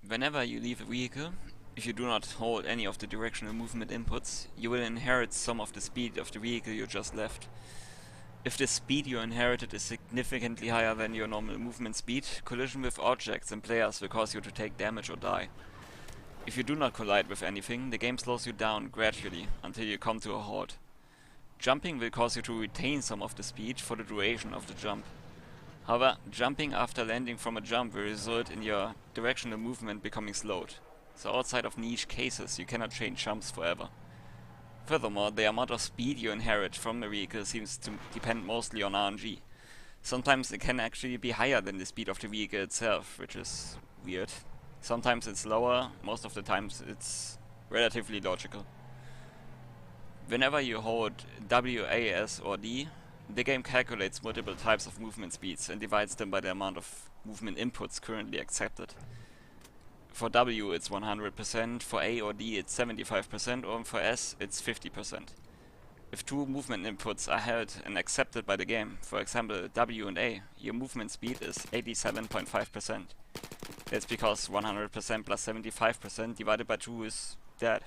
Whenever you leave a vehicle, if you do not hold any of the directional movement inputs, you will inherit some of the speed of the vehicle you just left. If the speed you inherited is significantly higher than your normal movement speed, collision with objects and players will cause you to take damage or die. If you do not collide with anything, the game slows you down gradually until you come to a halt. Jumping will cause you to retain some of the speed for the duration of the jump. However, jumping after landing from a jump will result in your directional movement becoming slowed. So outside of niche cases, you cannot change jumps forever. Furthermore, the amount of speed you inherit from the vehicle seems to depend mostly on RNG. Sometimes it can actually be higher than the speed of the vehicle itself, which is weird. Sometimes it's lower, most of the times it's relatively logical. Whenever you hold W, A, S or D, the game calculates multiple types of movement speeds and divides them by the amount of movement inputs currently accepted. For W it's 100%, for A or D it's 75%, or for S it's 50%. If two movement inputs are held and accepted by the game, for example W and A, your movement speed is 87.5%. That's because 100% plus 75% divided by 2 is that.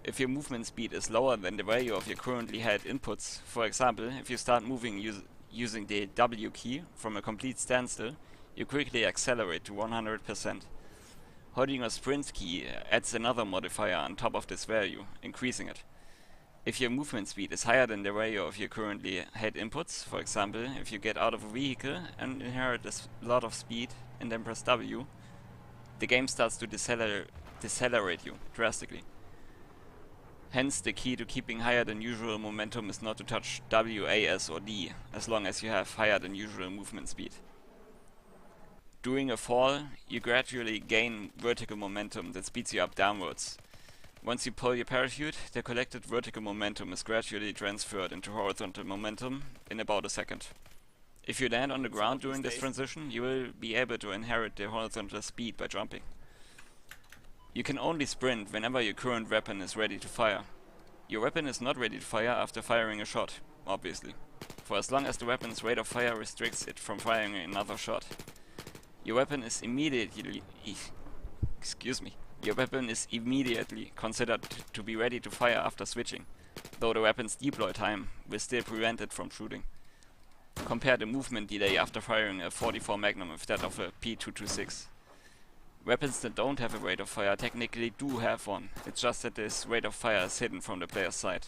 If your movement speed is lower than the value of your currently held inputs, for example, if you start moving using the W key from a complete standstill, you quickly accelerate to 100%. Holding a sprint key adds another modifier on top of this value, increasing it. If your movement speed is higher than the value of your currently held inputs, for example, if you get out of a vehicle and inherit a lot of speed and then press W, the game starts to decelerate you drastically. Hence, the key to keeping higher than usual momentum is not to touch W, A, S or D, as long as you have higher than usual movement speed. During a fall, you gradually gain vertical momentum that speeds you up downwards. Once you pull your parachute, the collected vertical momentum is gradually transferred into horizontal momentum in about a second. If you land on the ground during this transition, you will be able to inherit the horizontal speed by jumping. You can only sprint whenever your current weapon is ready to fire. Your weapon is not ready to fire after firing a shot, obviously, for as long as the weapon's rate of fire restricts it from firing another shot. Your weapon is immediately considered to be ready to fire after switching, though the weapon's deploy time will still prevent it from shooting. Compare the movement delay after firing a 44 Magnum with that of a P226. Weapons that don't have a rate of fire technically do have one, it's just that this rate of fire is hidden from the player's side.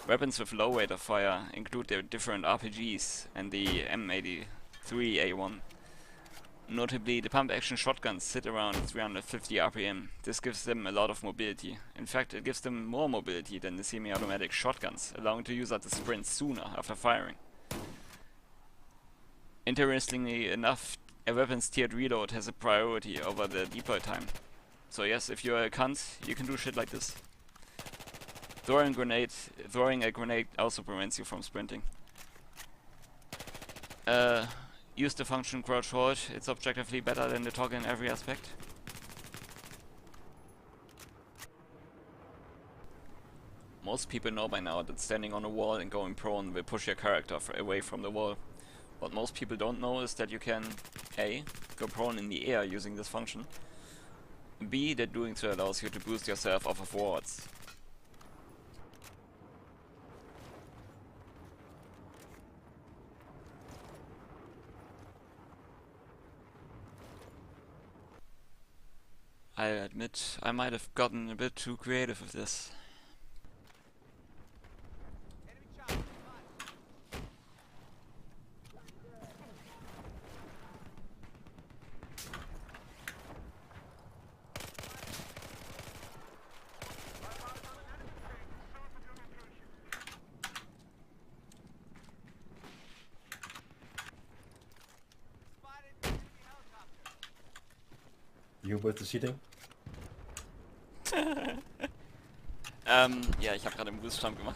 Weapons with low rate of fire include their different RPGs and the M83A1. Notably, the pump-action shotguns sit around 350 RPM. This gives them a lot of mobility. In fact, it gives them more mobility than the semi-automatic shotguns, allowing the user to sprint sooner after firing. Interestingly enough, a weapon's tiered reload has a priority over the deploy time. So yes, if you're a cunt, you can do shit like this. Throwing a grenade also prevents you from sprinting. Use the function crouch hold, it's objectively better than the toggle in every aspect. Most people know by now that standing on a wall and going prone will push your character away from the wall. What most people don't know is that you can A. Go prone in the air using this function, B. That doing so allows you to boost yourself off of walls. I admit, I might have gotten a bit too creative with this. You with the seating? Ja, ich habe gerade einen Boost-Jump gemacht.